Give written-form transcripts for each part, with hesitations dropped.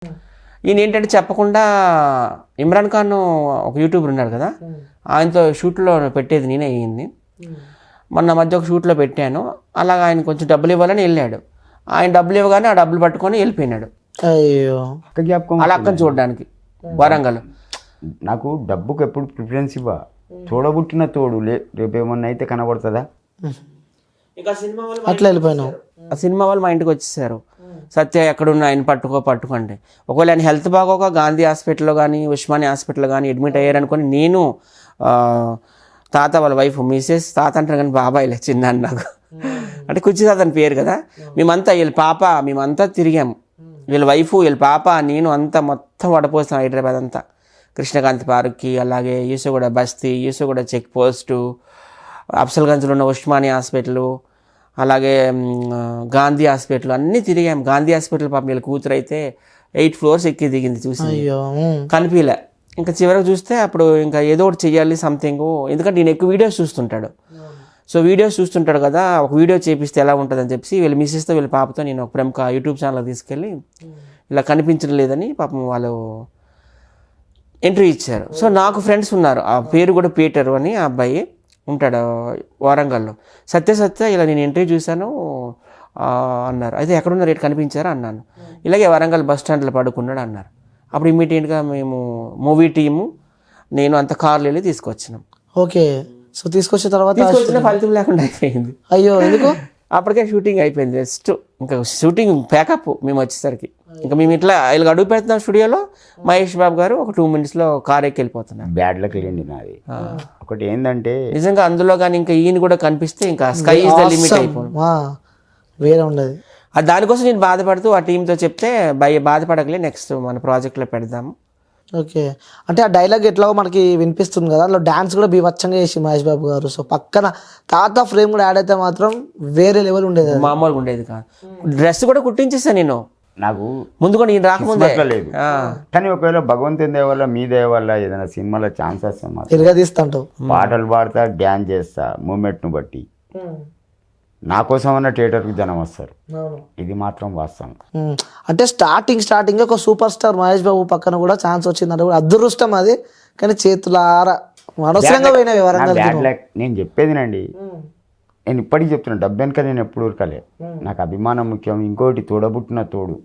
ఈయన ఏంటంటే చెప్పకుండా ఇమ్రాన్ ఖాన్ ఒక యూట్యూబర్ ఉన్నాడు కదా, ఆయనతో షూట్లో పెట్టేది నేనే అయ్యింది. మొన్న మధ్య ఒక షూట్లో పెట్టాను. అలాగ ఆయన కొంచెం డబ్బులు ఇవ్వాలని వెళ్ళాడు. ఆయన డబ్బులు ఇవ్వగానే ఆ డబ్బులు పట్టుకొని వెళ్ళిపోయినాడు. అయ్యో అలా అక్కని చూడడానికి వరంగల్. నాకు డబ్బుకు ఎప్పుడు ప్రిఫరెన్స్ ఇవ్వ. తోడబుట్టిన తోడు రేపు ఏమన్నా అయితే కనబడుతుందా? అట్లా వెళ్ళిపోయినావు. ఆ సినిమా వాళ్ళు మా ఇంటికి వచ్చేసారు. సత్య ఎక్కడున్నా ఆయన పట్టుకోండి. ఒకవేళ ఆయన హెల్త్ బాగోక గాంధీ హాస్పిటల్లో కానీ ఉస్మానియా హాస్పిటల్లో కానీ అడ్మిట్ అయ్యారనుకొని నేను తాత వాళ్ళ వైఫ్ మిసెస్ తాత అంటారు కానీ బాబాయ్లే చిన్న నాకు అంటే కుర్చీ తాత అని పేరు కదా. మేమంతా వీళ్ళ పాప మేమంతా తిరిగాము. వీళ్ళ వైఫ్ వీళ్ళ పాప నేను అంతా మొత్తం వడపోస్తాం హైదరాబాద్ అంతా. కృష్ణకాంత్ పార్క్కి, అలాగే యూసుగూడ బస్తీ, యూసుగూడ చెక్ పోస్టు, అఫ్సల్గంజ్లో ఉన్న ఉస్మానియా హాస్పిటల్, అలాగే గాంధీ హాస్పిటల్ అన్నీ తిరిగాము. గాంధీ హాస్పిటల్ పాపం వీళ్ళ కూతురు అయితే 8 floors ఎక్కి దిగింది. చూసి కనిపించలే. ఇంకా చివరికి చూస్తే అప్పుడు ఇంకా ఏదో ఒకటి చెయ్యాలి సంథింగ్. ఎందుకంటే నేను ఎక్కువ వీడియోస్ చూస్తుంటాడు. సో వీడియోస్ చూస్తుంటాడు కదా, ఒక వీడియో చేపిస్తే ఎలా ఉంటుందని చెప్పి వీళ్ళ మిస్సెస్తో వీళ్ళ పాపతో నేను ఒక ప్రముఖ యూట్యూబ్ ఛానల్ తీసుకెళ్ళి ఇలా కనిపించడం లేదని పాపం వాళ్ళు ఇంటర్వ్యూ ఇచ్చారు. సో నాకు ఫ్రెండ్స్ ఉన్నారు. ఆ పేరు కూడా పీటర్ అని ఆ అబ్బాయి ఉంటాడు వరంగల్లో. సత్య ఇలా నేను ఇంటర్వ్యూ చూశాను అన్నారు. అయితే ఎక్కడున్న రేటు కనిపించారా అన్నాను. ఇలాగే వరంగల్ బస్ స్టాండ్లో పడుకున్నాడు అన్నారు. అప్పుడు ఇమ్మీడియట్గా మేము మూవీ టీము నేను అంత కార్లు వెళ్ళి తీసుకొచ్చినాం. ఓకే. సో తీసుకొచ్చిన తర్వాత ఫలితం లేకుండా అయిపోయింది. అయ్యో ఎందుకు? అప్పటికే షూటింగ్ అయిపోయింది. జస్ట్ ఇంకా షూటింగ్ ప్యాకప్ మేము వచ్చేసరికి. ఇంకా మేము ఇట్లా ఇలా అడుగు పెడుతున్నాం స్టూడియోలో. మహేష్ బాబు గారు ఒక 2 minutesలో కార్ ఎక్కి వెళ్ళిపోతున్నారు. బ్యాడ్ లక్ లేండి నాది. ఒకటి ఏంటంటే నిజంగా అందులో కానీ ఇంకా ఈయన కూడా కనిపిస్తే ఇంకా స్కై ఇస్ ద లిమిట్ అయిపోయింది. వేరే ఉండదు. దానికోసం నేను బాధపడుతూ ఆ టీంతో చెప్తే బాధపడకలే, నెక్స్ట్ మన ప్రాజెక్ట్లో పెడదాము. ఓకే. అంటే ఆ డైలాగ్ ఎట్లా మనకి వినిపిస్తుంది కదా, అందులో డాన్స్ కూడా బీభత్సంగా చేసి మహేష్ బాబు గారు. సో పక్కన తాత ఫ్రేమ్ కూడా యాడ్ అయితే మాత్రం వేరే లెవెల్ ఉండేది. మామూలుగా ఉండేది కాదు. డ్రెస్ కూడా కుట్టించేస్తాను నేను. నాకు ముందు కూడా నేను రాకముందే లేదు. కానీ ఒకవేళ భగవంతుని దయ వల్ల మీ దయ వల్ల ఏదైనా సినిమాలో ఛాన్స్ వస్తా తిరగదీస్తాంటావు. పాటలు పాడతా, డ్యాన్స్ చేస్తా, మూమెంట్ను బట్టి నా కోసం అన్న థియేటర్కి జనం వస్తారు. ఇది మాత్రం వాస్తవం. అంటే స్టార్టింగ్ ఒక సూపర్ స్టార్ మహేష్ బాబు పక్కన కూడా ఛాన్స్ వచ్చిందంటే కూడా అదృష్టం అది. కానీ చేతులారా అనవసరంగా పోయినవి వరంగల్. నేను చెప్పేదినండి, నేను ఇప్పటికీ చెప్తున్నాను, డబ్బు వెనక నేను ఎప్పుడు ఉరకలే. నాకు అభిమానం ముఖ్యం. ఇంకోటి తోడబుట్టిన తోడు.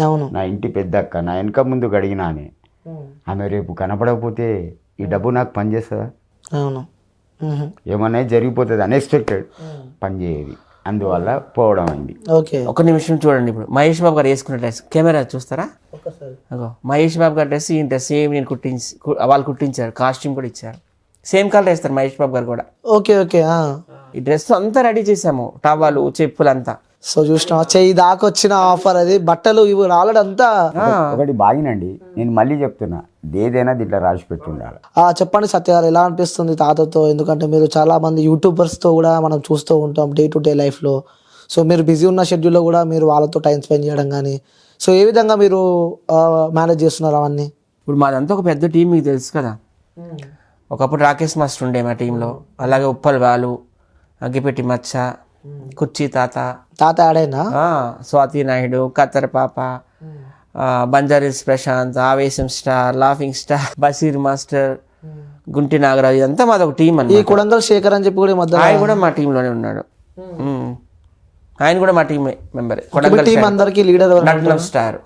అవును. నా ఇంటి పెద్దక్క, నా వెనక ముందు గడిగిన ఆమె రేపు కనపడకపోతే ఈ డబ్బు నాకు పనిచేస్తుందా? అవును. ఏమన్నా జరిగిపోతుంది, అన్ఎక్స్పెక్టెడ్ పనిచేయేది. అందువల్ల పోవడం అయింది. ఓకే. ఒక నిమిషం చూడండి. ఇప్పుడు మహేష్ బాబు గారు వేసుకున్న డ్రెస్ కెమెరా చూస్తారా? మహేష్ బాబు గారి డ్రెస్ ఈ డ్రెస్ సేమ్ నేను వాళ్ళు కుట్టించారు. కాస్ట్యూమ్ కూడా ఇచ్చారు. సేమ్ కలర్ వేస్తారు మహేష్ బాబు గారు కూడా. ఓకే. ఓకే. ఈ డ్రెస్ అంతా రెడీ చేసాము, టవాలు చెప్పులు అంతా. సో చూసినా చెయ్యి దాకా వచ్చిన ఆఫర్ అది. బట్టలు ఇవి ఆల్రెడీ అంతా ఒకటి బాగినండి. నేను మళ్ళీ చెప్తున్నా, ఏదైనా దీంట్లో రాసి పెట్టి ఉండాలి. చెప్పండి సత్య గారు, ఎలా అనిపిస్తుంది తాతతో? ఎందుకంటే మీరు చాలా మంది యూట్యూబర్స్తో కూడా మనం చూస్తూ ఉంటాం డే టు డే లైఫ్లో. సో మీరు బిజీ ఉన్న షెడ్యూల్లో కూడా మీరు వాళ్ళతో టైం స్పెండ్ చేయడం కానీ, సో ఏ విధంగా మీరు మేనేజ్ చేస్తున్నారు అవన్నీ? ఇప్పుడు మాదంతా ఒక పెద్ద టీం, మీకు తెలుసు కదా. ఒకప్పుడు రాకేష్ మాస్టర్ ఉండే మా టీంలో, అలాగే ఉప్పల్ బాలు, అగ్గిపెట్టి మచ్చ, కుర్చీ తాత ఆడైనా, స్వాతి నాయుడు, కత్తర్ పాప, బంజారీస్ ప్రశాంత్, ఆవేశం star, laughing star, Basheer master, Gunti Nagaraju, ఇదంతా మాది ఒక టీం అన్నమాట. ఈ కుడంగల్ శేఖర్ అని చెప్పి కూడా ఆయన కూడా మా టీంలోనే ఉన్నాడు. ఆయన కూడా మా టీం మెంబర్. టీం అందరికి లీడర్ నటనం స్టార్.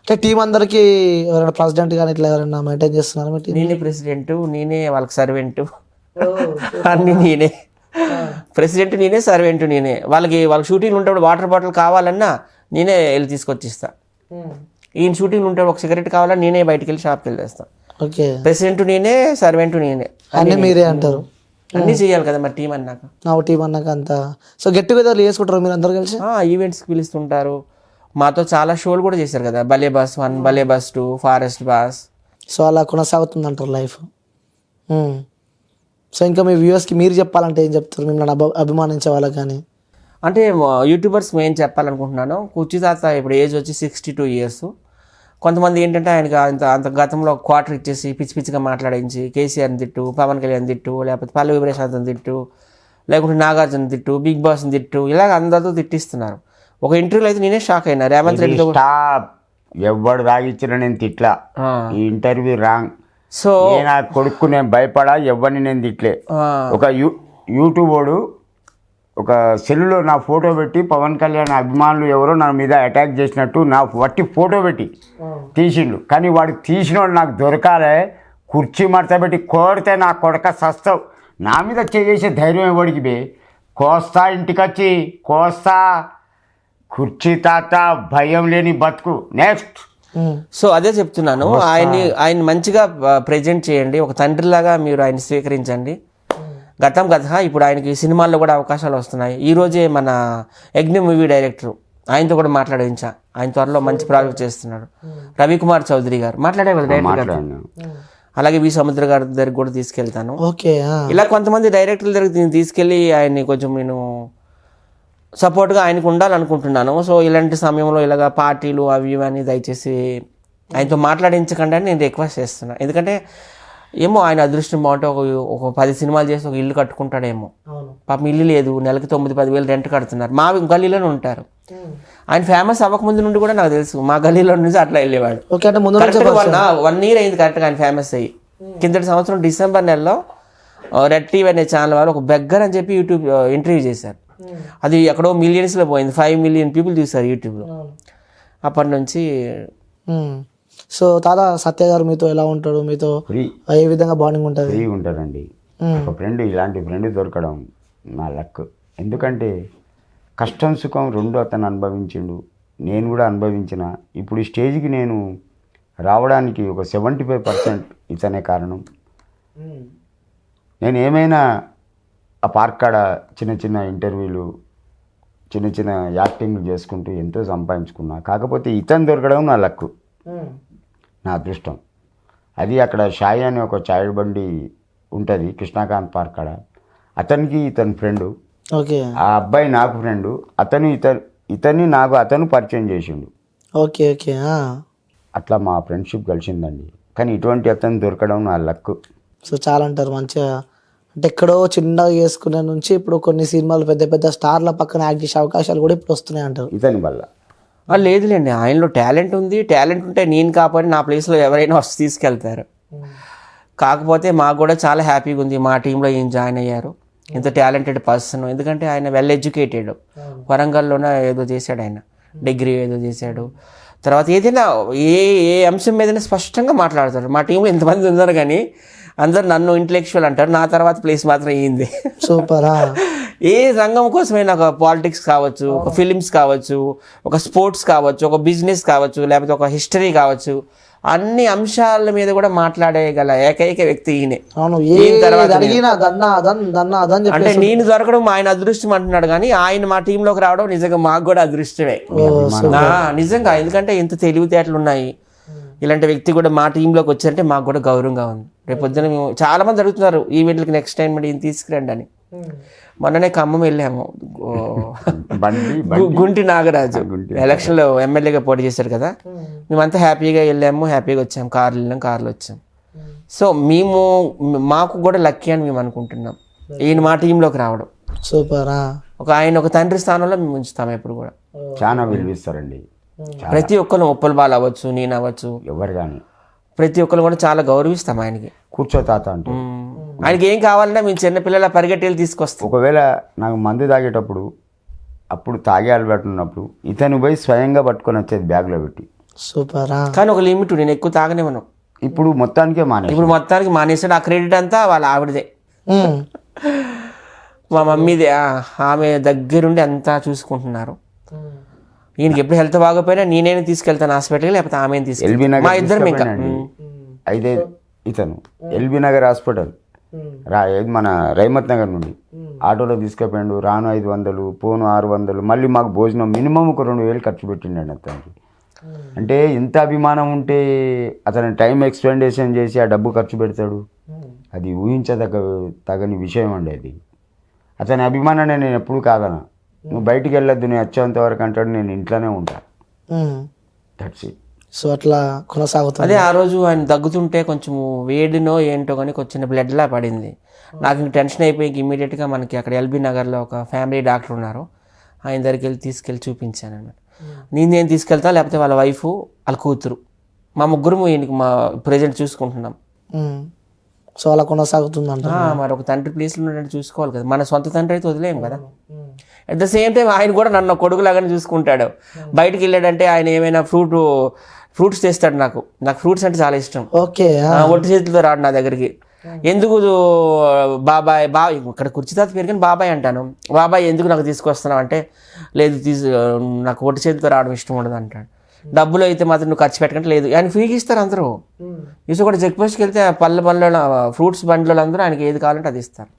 అంటే టీం అందరికి ఎవరైనా ప్రెసిడెంట్ కానీ ఇట్లా ఎవరైనా మెయింటైన్ చేస్తున్నారు? నేనే ప్రెసిడెంట్, నేనే వాళ్ళకి సర్వెంట్, అన్ని నేనే. ప్రెసిడెంట్ నేనే, సర్వెంట్ నేనే. వాళ్ళకి షూటింగ్ ఉంటే వాటర్ బాటిల్ కావాలన్నా నేనే వెళ్ళి తీసుకొచ్చిస్తా. ఈయన షూటింగ్ ఉంటే ఒక సిగరెట్ కావాలన్నా నేనే బయటకు వెళ్ళి షాప్కి వెళ్ళి తెస్తాను. ఓకే. ప్రెసిడెంట్ నేనే, సర్వెంట్ నేనే, అన్ని మీరే అంటారు. అన్ని చేయాలి కదా మరి టీం అన్నాక. టీం అన్నాక అంతా. సో గెట్ టుగెదర్ చేసుకుంటారు మీరు అందరు కలిసి? ఈవెంట్స్కి పిలుస్తుంటారు. మాతో చాలా షోలు కూడా చేశారు కదా, భలే బస్ 1, భలే బస్ 2, ఫారెస్ట్ బాస్. సో అలా కొనసాగుతుంది అంటారు లైఫ్. సో ఇంకా మీ వ్యూవర్స్కి మీరు చెప్పాలంటే ఏం చెప్తారు, మిమ్మల్ని అభిమానించే వాళ్ళకి కానీ? అంటే యూట్యూబర్స్ మేము చెప్పాలనుకుంటున్నాను. కుర్చీ తాత ఇప్పుడు ఏజ్ వచ్చి 62 years. కొంతమంది ఏంటంటే ఆయనకి అంత గతంలో క్వార్టర్ ఇచ్చేసి పిచ్చి పిచ్చిగా మాట్లాడించి కేసీఆర్ని తిట్టు, పవన్ కళ్యాణ్ తిట్టు, లేకపోతే పల్లవి ప్రశాంత్ని తిట్టు, లేకుంటే నాగార్జున తిట్టు, బిగ్ బాస్ని తిట్టు, ఇలాగ అందరితో తిట్టిస్తున్నారు. ఒక ఇంటర్వ్యూలో అయితే నేనే షాక్ అయినా, రేవంత్ రెడ్డితో స్టాప్, ఎవడు తాగిచ్చిన నేను తిట్లా, ఈ ఇంటర్వ్యూ రాంగ్. సో నా కొడుకు నేను భయపడా, ఎవరిని నేను తిట్లే. ఒక యూట్యూబ్ వాడు ఒక సెల్లులో నా ఫోటో పెట్టి పవన్ కళ్యాణ్ అభిమానులు ఎవరో నా మీద అటాక్ చేసినట్టు నా వట్టి ఫోటో పెట్టి తీసిండు. కానీ వాడు తీసినోడు నాకు దొరకాలే, కుర్చీ మడత పెట్టి కోరితే నా కొడక సస్తావు. నా మీద చేసే ధైర్యం ఎవడికి బే, కోస్తా ఇంటికి వచ్చి కోస్తా, కుర్చీ తాత, భయం లేని బతుకు. నెక్స్ట్. సో అదే చెప్తున్నాను, ఆయన మంచిగా ప్రజెంట్ చేయండి, ఒక తండ్రిలాగా మీరు ఆయన స్వీకరించండి. గతం గత ఇప్పుడు ఆయనకి సినిమాల్లో కూడా అవకాశాలు వస్తున్నాయి. ఈ రోజే మన యజ్ఞ మూవీ డైరెక్టర్ ఆయనతో కూడా మాట్లాడించా, ఆయన త్వరలో మంచి ప్రాజెక్ట్ చేస్తున్నాడు. రవికుమార్ చౌదరి గారు మాట్లాడే కదా డైరెక్టర్ గారు, అలాగే వి సముద్ర గారి దగ్గరికి కూడా తీసుకెళ్తాను. ఇలా కొంతమంది డైరెక్టర్ల దగ్గరికి తీసుకెళ్ళి ఆయన్ని కొంచెం నేను సపోర్ట్గా ఆయనకు ఉండాలనుకుంటున్నాను. సో ఇలాంటి సమయంలో ఇలాగ పార్టీలు అవి ఇవన్నీ దయచేసి ఆయనతో మాట్లాడించకండి అని నేను రిక్వెస్ట్ చేస్తున్నాను. ఎందుకంటే ఏమో ఆయన అదృష్టం బాగుంటే ఒక 10 సినిమాలు చేసి ఒక ఇల్లు కట్టుకుంటాడేమో. పాపం ఇల్లు లేదు, నెలకి 9-10 వేలు రెంట్ కడుతున్నారు. మా గల్లీలోనే ఉంటారు. ఆయన ఫేమస్ అవ్వకముందు నుండి కూడా నాకు తెలుసు, మా గల్లీలో నుంచి అట్లా వెళ్ళేవాడు. 1 year అయింది కరెక్ట్గా ఆయన ఫేమస్ అయ్యి. కిందటి సంవత్సరం డిసెంబర్ నెలలో రెడ్ టీవీ అనే ఛానల్ వాళ్ళు ఒక బెగ్గర్ అని చెప్పి యూట్యూబ్ ఇంటర్వ్యూ చేశారు. అది ఎక్కడో మిలియన్స్లో పోయింది, 5 million పీపుల్ చూసారు యూట్యూబ్లో. అప్పటి నుంచి. సో తాత సత్య గారు మీతో ఎలా ఉంటాడు, మీతో ఏ విధంగా బాండింగ్ ఉంటుంది? ఫ్రీ ఉంటారండి. ఒక ఫ్రెండ్, ఇలాంటి ఫ్రెండ్ దొరకడం నా లక్. ఎందుకంటే కష్టం సుఖం రెండు అతను అనుభవించిండు, నేను కూడా అనుభవించిన. ఇప్పుడు ఈ స్టేజ్కి నేను రావడానికి ఒక 75% ఇతనే కారణం. నేను ఏమైనా ఆ పార్క్ కాడ చిన్న చిన్న ఇంటర్వ్యూలు, చిన్న చిన్న యాక్టింగ్లు చేసుకుంటూ ఎంతో సంపాదించుకున్నా. కాకపోతే ఇతను దొరకడం నా లక్కు, నా అదృష్టం. అది అక్కడ షాయి అనే ఒక చాయ్ బండి ఉంటుంది కృష్ణాకాంత్ పార్క్ కాడ. అతనికి ఇతని ఫ్రెండు, ఆ అబ్బాయి నాకు ఫ్రెండు. ఇతన్ని నాకు అతను పరిచయం చేసిండు. అట్లా మా ఫ్రెండ్షిప్ కలిసిందండి. కానీ ఇటువంటి అతను దొరకడం నా లక్. సో చాలా అంటారు మంచిగా, అంటే ఎక్కడో చిన్నగా చేసుకునే నుంచి ఇప్పుడు కొన్ని సినిమాలు పెద్ద పెద్ద స్టార్ల పక్కన యాక్ట్ చేసే అవకాశాలు కూడా ఇప్పుడు వస్తున్నాయి అంటారు ఇతని వల్ల. లేదులేండి, ఆయనలో టాలెంట్ ఉంది. టాలెంట్ ఉంటే నేను కాకపోతే నా ప్లేస్లో ఎవరైనా వచ్చి తీసుకెళ్తారు. కాకపోతే మాకు కూడా చాలా హ్యాపీగా ఉంది, మా టీంలో ఈయన జాయిన్ అయ్యారు. ఇంత టాలెంటెడ్ పర్సన్. ఎందుకంటే ఆయన వెల్ ఎడ్యుకేటెడ్. వరంగల్లోనే ఏదో చేశాడు, ఆయన డిగ్రీ ఏదో చేశాడు. తర్వాత ఏదైనా ఏ అంశం మీదైనా స్పష్టంగా మాట్లాడతాడు. మా టీంలో ఎంతమంది ఉన్నారు కానీ అందరు నన్ను ఇంటలెక్చువల్ అంటారు, నా తర్వాత ప్లేస్ మాత్రం అయ్యింది. సూపరా. ఏ రంగం కోసమైనా, ఒక పాలిటిక్స్ కావచ్చు, ఒక ఫిలిమ్స్ కావచ్చు, ఒక స్పోర్ట్స్ కావచ్చు, ఒక బిజినెస్ కావచ్చు, లేకపోతే ఒక హిస్టరీ కావచ్చు, అన్ని అంశాల మీద కూడా మాట్లాడేయగల ఏకైక వ్యక్తి ఈయనే. అంటే నేను దొరకడం ఆయన అదృష్టం అంటున్నాడు, కానీ ఆయన మా టీంలోకి రావడం నిజంగా మాకు కూడా అదృష్టమే నిజంగా. ఎందుకంటే ఇంత తెలివితేటలు ఉన్నాయి, ఇలాంటి వ్యక్తి కూడా మా టీంలోకి వచ్చారంటే మాకు కూడా గౌరవంగా ఉంది. రేపు పొద్దున మేము చాలా మంది అడుగుతున్నారు ఈవెంట్లకి నెక్స్ట్ టైం ఈయన తీసుకురండి అని. మొన్ననే ఖమ్మం వెళ్ళాము, గుంటి నాగరాజు ఎలక్షన్లో ఎమ్మెల్యేగా పోటీ చేశారు కదా, మేమంతా హ్యాపీగా వెళ్ళాము, హ్యాపీగా వచ్చాము. కార్లు వెళ్ళాం, కార్లు వచ్చాం. సో మాకు కూడా లక్కీ అని మేము అనుకుంటున్నాం ఈయన మా టీంలోకి రావడం. సూపర్. ఆయన ఒక తండ్రి స్థానంలో మేము ఉంచుతాం ఎప్పుడు కూడా. చాలా విలువిస్తారండి ప్రతి ఒక్కరు. ఉప్పల్ బాల్ అవ్వచ్చు, నేను అవ్వచ్చు, ఎవరు కానీ ప్రతి ఒక్కరు కూడా చాలా గౌరవిస్తాం ఆయనకి. కూర్చో తాత అంటూ ఆయనకి ఏం కావాలన్నా మేము చిన్నపిల్లల పరిగెట్టేలు తీసుకొస్తాం. ఒకవేళ నాకు మందు తాగేటప్పుడు, అప్పుడు తాగే అలవాటు ఉన్నప్పుడు ఇతను పోయి స్వయంగా పట్టుకొని వచ్చేది బ్యాగ్లో పెట్టి. సూపర్. కానీ ఒక లిమిట్, నేను ఎక్కువ తాగనివ్వను. ఇప్పుడు మొత్తానికి మానేసాడు. ఆ క్రెడిట్ అంతా వాళ్ళ ఆవిడదే, మా మమ్మీదే. ఆమె దగ్గరుండి అంతా చూసుకుంటున్నారు. ఈయనకి ఎప్పుడు హెల్త్ బాగోపోయినా నేనే తీసుకెళ్తాను హాస్పిటల్కి, లేకపోతే ఆమె తీసుకెళ్తాను, మా ఇద్దరం. ఇంకా అయితే ఇతను ఎల్బీ నగర్ హాస్పిటల్ మన రైమత్ నగర్ నుండి ఆటోలో తీసుకెళ్ళిపోయాడు. రాను 500, పోను 600, మళ్ళీ మాకు భోజనం మినిమం ఒక 2000 ఖర్చు పెట్టిండండి అతనికి. అంటే ఎంత అభిమానం ఉంటే అతని టైం ఎక్స్పెండేషన్ చేసి ఆ డబ్బు ఖర్చు పెడతాడు, అది తగని విషయం అండి అది. అతని అభిమానాన్ని నేను ఎప్పుడు కాదనా. నువ్వు బయటికి వెళ్ళొద్దు, నేను వచ్చేంత వరకు అంటాడు, నేను ఇంట్లోనే ఉంటా. That's it. సో అట్లా కొనసాగుతుంది. అదే ఆ రోజు ఆయన దగ్గుతుంటే కొంచెం వేడినో ఏంటో కానీ కొంచెం బ్లడ్లా పడింది. నాకు ఇంక టెన్షన్ అయిపోయి ఇమీడియట్గా మనకి అక్కడ ఎల్బీ నగర్లో ఒక ఫ్యామిలీ డాక్టర్ ఉన్నారు, ఆయన దగ్గరికి వెళ్ళి తీసుకెళ్ళి చూపించాను అనమాట. నేను తీసుకెళ్తా, లేకపోతే వాళ్ళ వైఫ్ వాళ్ళ కూతురు, మా ముగ్గురు ఈయనకి మా ప్రజెంట్ చూసుకుంటున్నాం. సో అలా కొనసాగుతుందంట. మరి ఒక తండ్రి ప్లేస్లో ఉన్నట్టు చూసుకోవాలి కదా, మన సొంత తండ్రి అయితే వదిలేం కదా. అట్ ద సేమ్ టైం ఆయన కూడా నన్ను కొడుకులాగానే చూసుకుంటాడు. బయటికి వెళ్ళాడంటే ఆయన ఏమైనా ఫ్రూట్స్ తెస్తాడు. నాకు ఫ్రూట్స్ అంటే చాలా ఇష్టం. ఓకే. ఒట్టి చేతులతో రాడు నా దగ్గరికి. ఎందుకు బాబాయ్ ఇక్కడ కుర్చీతాత పెరిగిన బాబాయ్ అంటాను. బాబాయ్ ఎందుకు నాకు తీసుకొస్తున్నావు అంటే, లేదు నాకు ఒట్టి చేతితో రావడం ఇష్టం ఉండదు అంటాడు. డబ్బులు అయితే మాత్రం నువ్వు ఖర్చు పెట్టకంటే, లేదు ఆయన ఫ్రీగా ఇస్తారు అందరూ. ఇసు కూడా చెక్ పోస్ట్కి వెళ్తే పళ్ళ ఫ్రూట్స్ బండ్లు అందరూ ఆయనకి ఏది కావాలంటే అది ఇస్తారు.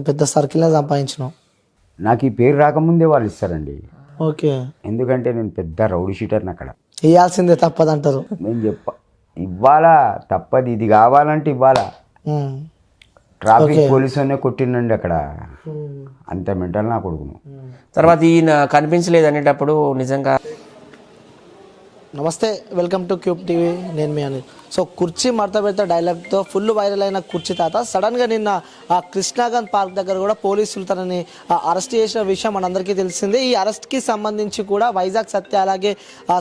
పెద్ద సర్కిల్నే సంపాదించినావు. నాకు ఈ పేరు రాకముందే వాళ్ళు ఇస్తారండి. ఓకే. ఎందుకంటే నేను పెద్ద రౌడీ షీటర్ని అక్కడ. ఇవ్వాల్సిందే తప్పదంటారు. నేను ఇవ్వాలా తప్పది, ఇది కావాలంటే ఇవ్వాలా. ట్రాఫిక్ పోలీసు అనే కొట్టిండండి అక్కడ, అంత మెంటల్ నా కొడుకును. తర్వాత ఈయన కనిపించలేదు అనేటప్పుడు నిజంగా. నమస్తే, వెల్కమ్ టు క్యూబ్ టీవీ, నేను మీ అనిల్. సో కుర్చీ మడత పెడతా డైలాగ్తో ఫుల్ వైరల్ అయిన కుర్చీ తాత సడన్గా నిన్న ఆ కృష్ణాగంజ్ పార్క్ దగ్గర కూడా పోలీసులు తనని అరెస్ట్ చేసిన విషయం మనందరికీ తెలిసిందే. ఈ అరెస్ట్కి సంబంధించి కూడా వైజాగ్ సత్య అలాగే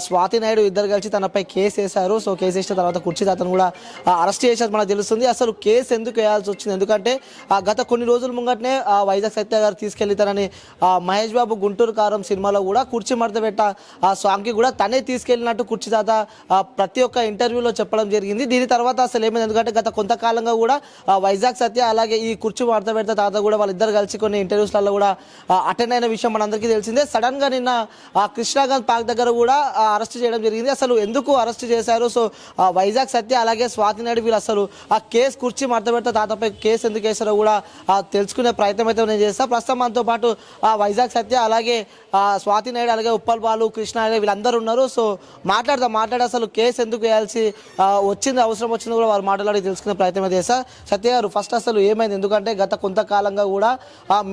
స్వాతి నాయుడు ఇద్దరు కలిసి తనపై కేసు వేశారు. సో కేసు వేసిన తర్వాత కుర్చీ తాతను కూడా అరెస్ట్ చేసినట్టు మనకు తెలుస్తుంది. అసలు కేసు ఎందుకు వేయాల్సి వచ్చింది, ఎందుకంటే గత కొన్ని రోజుల ముంగటనే వైజాగ్ సత్య గారు తీసుకెళ్లి తనని మహేష్ బాబు గుంటూరు కారం సినిమాలో కూడా కుర్చీ మడత పెట్ట ఆ సాంగ్కి కూడా తనే తీసుకెళ్ళినట్టు కుర్చీ తాత ప్రతి ఒక్క ఇంటర్వ్యూలో చెప్పడం జరిగింది. దీని తర్వాత అసలు ఏమైంది, ఎందుకంటే గత కొంతకాలంగా కూడా వైజాగ్ సత్య అలాగే ఈ కుర్చీ వార్త పెడతా తాత కూడా వాళ్ళిద్దరు కలిసి కొన్ని ఇంటర్వ్యూస్లలో కూడా అటెండ్ అయిన విషయం మనందరికీ తెలిసిందే. సడన్ గా నిన్న కృష్ణాగంజ్ పార్క్ దగ్గర కూడా అరెస్ట్ చేయడం జరిగింది. అసలు ఎందుకు అరెస్ట్ చేశారు, సో వైజాగ్ సత్య అలాగే స్వాతి నాయుడు వీళ్ళు అసలు ఆ కేసు కుర్చీ మడత పెడతా తాతపై కేసు ఎందుకు వేశారో కూడా తెలుసుకునే ప్రయత్నం అయితే నేను చేస్తాను. ప్రస్తుతం మనతో పాటు వైజాగ్ సత్య అలాగే స్వాతి నాయుడు అలాగే ఉప్పల్ బాలు కృష్ణ వీళ్ళందరూ ఉన్నారు. సో మాట్లాడి అసలు కేసు ఎందుకు వేయాల్సి వచ్చింది, అవసరం వచ్చింది కూడా వారు మాట్లాడి తెలుసుకునే ప్రయత్నం అయితే చేస్తా. సత్య గారు, ఫస్ట్ అసలు ఏమైంది, ఎందుకంటే గత కొంతకాలంగా కూడా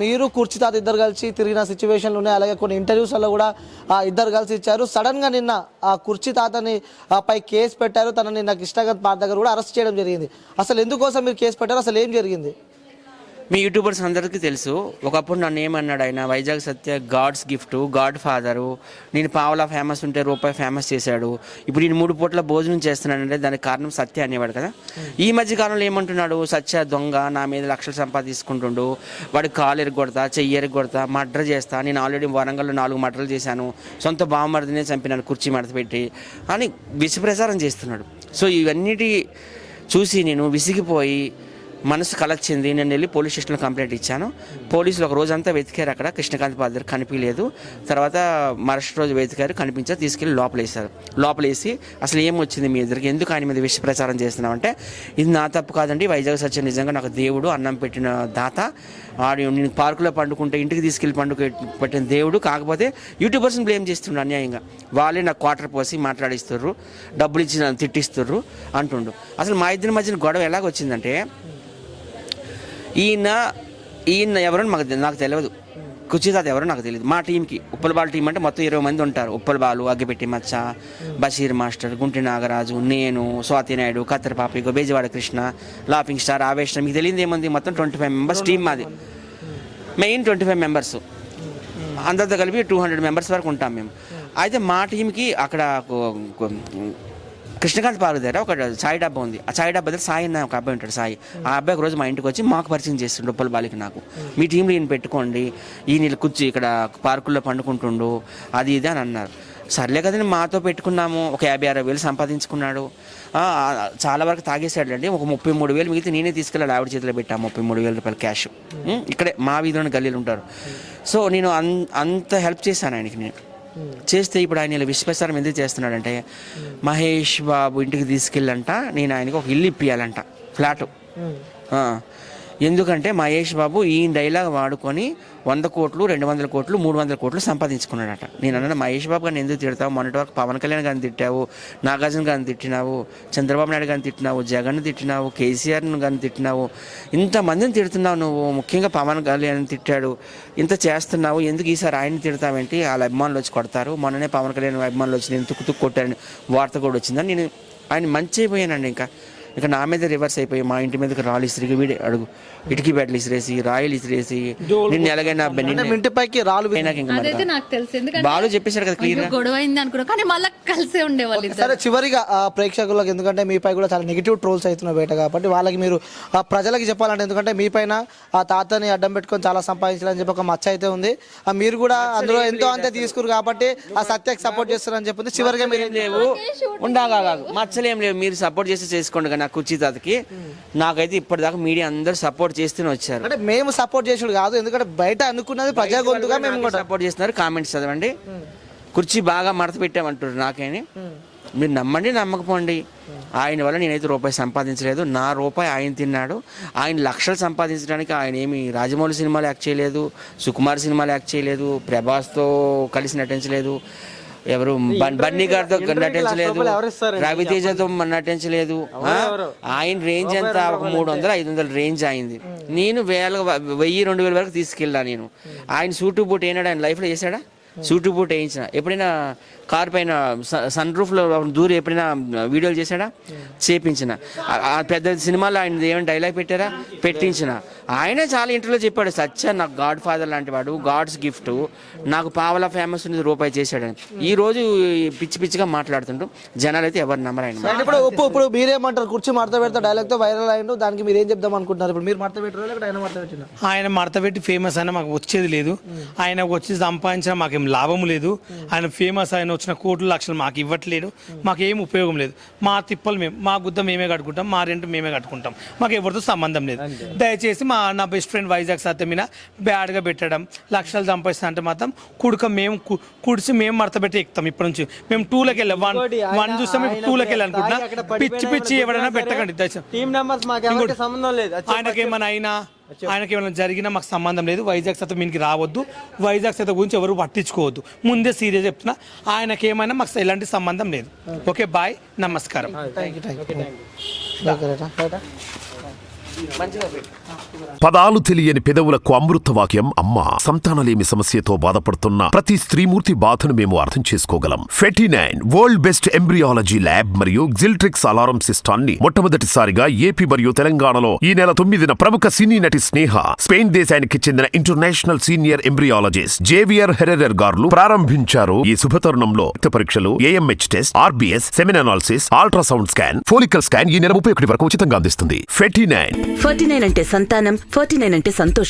మీరు కుర్చీ తాత ఇద్దరు కలిసి తిరిగిన సిచ్యువేషన్లు ఉన్నాయి, అలాగే కొన్ని ఇంటర్వ్యూస్లో కూడా ఇద్దరు కలిసి ఇచ్చారు. సడన్గా నిన్న ఆ కుర్చీ తాతని పై కేసు పెట్టారు, తనని నిన్న కృష్ణాగంజ్ పార్క్ దగ్గర కూడా అరెస్ట్ చేయడం జరిగింది. అసలు ఎందుకోసం మీరు కేసు పెట్టారు, అసలు ఏం జరిగింది? మీ యూట్యూబర్స్ అందరికీ తెలుసు, ఒకప్పుడు నన్ను ఏమన్నాడు ఆయన, వైజాగ్ సత్య గాడ్స్ గిఫ్ట్, గాడ్ ఫాదరు, నేను పావలా ఫేమస్ ఉంటే రూపాయి ఫేమస్ చేశాడు, ఇప్పుడు నేను 3 పూట్ల భోజనం చేస్తున్నానంటే దానికి కారణం సత్య అనేవాడు కదా. ఈ మధ్య కాలంలో ఏమంటున్నాడు, సత్య దొంగ, నా మీద లక్షలు సంపాదించుకుంటుండు, వాడి కాలు ఎరగొడతా, చెయ్యి ఎరగొడతా, మర్డర్ చేస్తా, నేను ఆల్రెడీ వరంగల్లో 4 మర్డర్లు చేశాను, సొంత బావమరిదినే చంపినాను కుర్చీ మడత పెట్టి అని విషప్రచారం చేస్తున్నాడు. సో ఇవన్నిటి చూసి నేను విసిగిపోయి మనసు కలొచ్చింది. నేను వెళ్ళి పోలీస్ స్టేషన్లో కంప్లైంట్ ఇచ్చాను. పోలీసులు ఒక రోజంతా వెతికారు, అక్కడ కృష్ణకాంత్ పాద దగ్గర కనిపించలేదు. తర్వాత మరుసటి రోజు వెతికారు, కనిపించారు, తీసుకెళ్ళి లోపలేసారు. లోపలేసి అసలు ఏమొచ్చింది మీ ఇద్దరికి, ఎందుకు ఆయన మీద విష ప్రచారం చేస్తున్నామంటే, ఇది నా తప్పు కాదండి, వైజాగ్ సత్య నిజంగా నాకు దేవుడు, అన్నం పెట్టిన దాత, నేను పార్కులో పండుకుంటే ఇంటికి తీసుకెళ్ళి పెట్టిన దేవుడు, కాకపోతే యూట్యూబర్స్ని బ్లేమ్ చేస్తుండ్రు అన్యాయంగా. వాళ్ళే నాకు క్వార్టర్ పోసి మాట్లాడిస్తుర్రు, డబ్బులు ఇచ్చి నన్ను తిట్టిస్తుర్రు అంటుండు. అసలు మా ఇద్దరి మధ్యన గొడవ ఎలాగొచ్చిందంటే, ఈయన ఎవరో నాకు తెలియదు, కుర్చీ తాత ఎవరో నాకు తెలియదు. మా టీంకి ఉప్పల్ బాలు టీం అంటే మొత్తం 20 మంది ఉంటారు. ఉప్పల్ బాలు, అగ్గిపెట్టి మచ్చ, బషీర్ మాస్టర్, గుంటి నాగరాజు, నేను, స్వాతి నాయుడు, కత్తెరపాపి, బేజవాడ కృష్ణ, లాఫింగ్ స్టార్, ఆవేశం, మీకు తెలియదు ఏముంది, మొత్తం 25 మెంబర్స్ టీం మాది. మెయిన్ 25 మెంబర్స్, అందరితో కలిపి 200 మెంబర్స్ వరకు ఉంటాం మేము. అయితే మా టీంకి అక్కడ కృష్ణకాంత్ పార్క్ దగ్గర ఒక సాయి డబ్బా ఉంది. ఆ సాయి డబ్బా దగ్గర సాయి అన్న ఒక అబ్బాయి ఉంటాడు, సాయి. ఆ అబ్బాయి ఒక రోజు మా ఇంటికి వచ్చి మాకు పరిచయం చేస్తుండు, ఉప్పల్ బాలికి నాకు, మీ టీంలో ఈయన పెట్టుకోండి, ఈయన కూర్చి ఇక్కడ పార్కుల్లో పండుకుంటుండు, అది ఇది అని అన్నారు. సర్లే కదండి, మాతో పెట్టుకున్నాము. ఒక 50-60 వేలు సంపాదించుకున్నాడు. చాలా వరకు తాగేసాడండి. ఒక 33 వేలు మిగిలితే నేనే తీసుకెళ్ళాడు, ఆవిడ చేతిలో పెట్టాము 33 వేల రూపాయలు క్యాష్. ఇక్కడే మా వీధిలోని గల్లీలు ఉంటారు. సో నేను అంత హెల్ప్ చేశాను ఆయనకి. నేను చేస్తే ఇప్పుడు ఆయన ఇలా విశ్వప్రచారం ఎందుకు చేస్తున్నాడంటే, మహేష్ బాబు ఇంటికి తీసుకెళ్ళంట, నేను ఆయనకి ఒక ఇల్లు ఇప్పియాలంట, ఫ్లాటు. ఎందుకంటే మహేష్ బాబు ఈ డైలాగ్ వాడుకొని 100 కోట్లు, 200 కోట్లు, 300 కోట్లు సంపాదించుకున్నాడట. నేను అన్నా, మహేష్ బాబు గారిని ఎందుకు తిడతావు, మొన్నటి వరకు పవన్ కళ్యాణ్ గారిని తిట్టావు, నాగార్జున గారిని తిట్టినావు, చంద్రబాబు నాయుడు గారిని తిట్టినావు, జగన్ తిట్టినావు, కేసీఆర్ని గారిని తిట్టినావు, ఇంతమందిని తిడుతున్నావు నువ్వు, ముఖ్యంగా పవన్ కళ్యాణ్ తిట్టాడు, ఇంత చేస్తున్నావు, ఎందుకు ఈసారి ఆయన్ని తిడతావేంటి, వాళ్ళ అభిమానులు వచ్చి కొడతారు, మొన్ననే పవన్ కళ్యాణ్ అభిమానులు వచ్చి నేను తుక్కు కొట్టారని వార్త కూడా వచ్చిందని నేను ఆయన మంచి అయిపోయానండి. ఇంకా ఇక నా మీద రివర్స్ అయిపోయి మా ఇంటి మీదకి రాళ్ళు ఇసిరి వీడి అడుగు ఇటుకి బెడ్లు ఇసిరేసి రాయలు ఇసిరేసి నిన్ను ఎలాగైనా అంటే మీ ఇంటి పైకి రాళ్ళు నాకు ఇంకా మరి అదైతే నాకు తెలుసు, ఎందుకంటే బాలు చెప్పేశారు కదా క్లియర్ గొడవ అయింది అనుకున్నా, కానీ మళ్ళీ కలిసే ఉండేవాళ్ళు ఇద్దరు. సరే చివరిగా ప్రేక్షకులకు, ఎందుకంటే మీపై కూడా చాలా నెగిటివ్ ట్రోల్స్ అవుతున్నాయి బయట, కాబట్టి వాళ్ళకి మీరు ప్రజలకి చెప్పాలంటే, ఎందుకంటే మీపైన ఆ తాతని అడ్డం పెట్టుకొని చాలా సంపాదించాలని చెప్పి ఒక మచ్చ అయితే ఉంది, మీరు కూడా అందులో ఎంతో అంతే తీసుకురు కాబట్టి ఆ సత్యకి సపోర్ట్ చేస్తారని చెప్పింది. చివరిగా మీరు లేవు ఉండగా మచ్చలేం లేవు, మీరు సపోర్ట్ చేసి చేసుకోండి కదా. నాకు కుర్చీ తాతకి నాకైతే ఇప్పటిదాకా మీడియా అందరూ సపోర్ట్ చేస్తూనే వచ్చారు. అంటే మేము సపోర్ట్ చేసుడు కాదు, ఎందుకంటే బయట అనుకున్నది ప్రజా గొంతుగా మేము కూడా సపోర్ట్ చేస్తున్నారు. కామెంట్స్ చదవండి, కుర్చీ బాగా మడత పెట్టామంటారు నాకేని. మీరు నమ్మండి నమ్మకపోండి, ఆయన వల్ల నేనైతే రూపాయి సంపాదించలేదు, నా రూపాయి ఆయన తిన్నాడు. ఆయన లక్షలు సంపాదించడానికి ఆయన ఏమి రాజమౌళి సినిమాలు యాక్ట్ చేయలేదు, సుకుమార్ సినిమాలు యాక్ట్ చేయలేదు, ప్రభాస్తో కలిసి నటించలేదు, ఎవరు బన్నీ గారితో నటించలేదు, రవితేజతో నటించలేదు. ఆయన రేంజ్ ఎంత, ఒక 300-500 రేంజ్ అయింది. నేను 1000-2000 వరకు తీసుకెళ్ళా నేను. ఆయన సూటు బూట్ ఏనాడు ఆయన లైఫ్లో చేశాడా? సూటు బూట్ వేయించిన ఎప్పుడైనా కార్ పైన సన్ రూఫ్లో దూరి ఎప్పుడైనా వీడియోలు చేశాడా? చేపించిన. ఆ పెద్ద సినిమాలో ఆయన ఏమైనా డైలాగ్ పెట్టారా? పెట్టించిన. ఆయనే చాలా ఇంటర్వ్యూలో చెప్పాడు, సత్య నాకు గాడ్ ఫాదర్ లాంటి వాడు, గాడ్స్ గిఫ్ట్, నాకు పావలా ఫేమస్ ఉంది, రూపాయి చేశాడని. ఈ రోజు పిచ్చి పిచ్చిగా మాట్లాడుతుంటూ జనాలు అయితే ఎవరు నమ్మరు ఆయన. ఇప్పుడు మీరేమంటారు? కుర్చీ మడత పెడతా డైలాగ్ తో వైరల్ అయ్యిండు, దానికి మీరు ఏం చెప్దాం అనుకుంటున్నారు? ఇప్పుడు మీరు మడత పెట్టారు లేకపోతే ఆయన మడత పెట్టిన? ఆయన మడత పెట్టి ఫేమస్ అయినా మాకు వచ్చేది లేదు, ఆయన వచ్చి సంపాదించినా మాకేం లాభము లేదు. ఆయన ఫేమస్ ఆయన వచ్చిన కోట్లు లక్షలు మాకు ఇవ్వట్లేదు, మాకేం ఉపయోగం లేదు. మా తిప్పలు మేము, మా గుద్ద మేమే కట్టుకుంటాం, మా రెంట్ మేమే కట్టుకుంటాం, మాకు ఎవరితో సంబంధం లేదు. దయచేసి నా బెస్ట్ ఫ్రెండ్ వైజాగ్ సత్య మీద బ్యాడ్గా పెట్టడం, లక్షలు సంపాదిస్తా అంటే మాత్రం కుడిసి మేము మడత పెట్టి ఎక్కుతాం. ఇప్పటి నుంచి మేము 2లోకి వెళ్ళాం, 1 చూస్తాం, మేము 2లోకి వెళ్ళాలనుకుంటున్నా. పిచ్చి ఎవరైనా పెట్టకండి దయచేసి. ఆయనకి ఏమైనా జరిగినా మాకు సంబంధం లేదు. వైజాగ్ సత్య మీనికి రావద్దు, వైజాగ్ సత్య గురించి ఎవరు పట్టించుకోవద్దు, ముందే సీరియస్ చెప్తున్నా. ఆయనకి ఏమైనా మాకు ఎలాంటి సంబంధం లేదు. ఓకే, బాయ్, నమస్కారం. పదాలు తెలియని పెదవులకు అమృతవాక్యం అమ్మ. సంతానలేమి సమస్యతో బాధపడుతున్న ప్రతి స్త్రీమూర్తి బాధను మేము అర్థం చేసుకోగలం. 49 వరల్డ్ బెస్ట్ ఎంబ్రియాలజీ ల్యాబ్ మరియు జిల్ట్రిక్స్ అలారం సిస్టాన్ని మొట్టమొదటిసారిగా ఏపీ మరియు తెలంగాణలో ఈ నెల 9న ప్రముఖ సినీ నటి స్నేహ, స్పెయిన్ దేశానికి చెందిన international senior embryologist Javier Herrera గారు ప్రారంభించారు. ఈ శుభతరుణంలో రక్త పరీక్షలు, AMH test, RBS, semen analysis, ultrasound scan, follicle scan ఈ నెల 31 వరకు ఉచితంగా అందిస్తుంది. 49 49 అంటే సంతానం, 49 అంటే సంతోషం.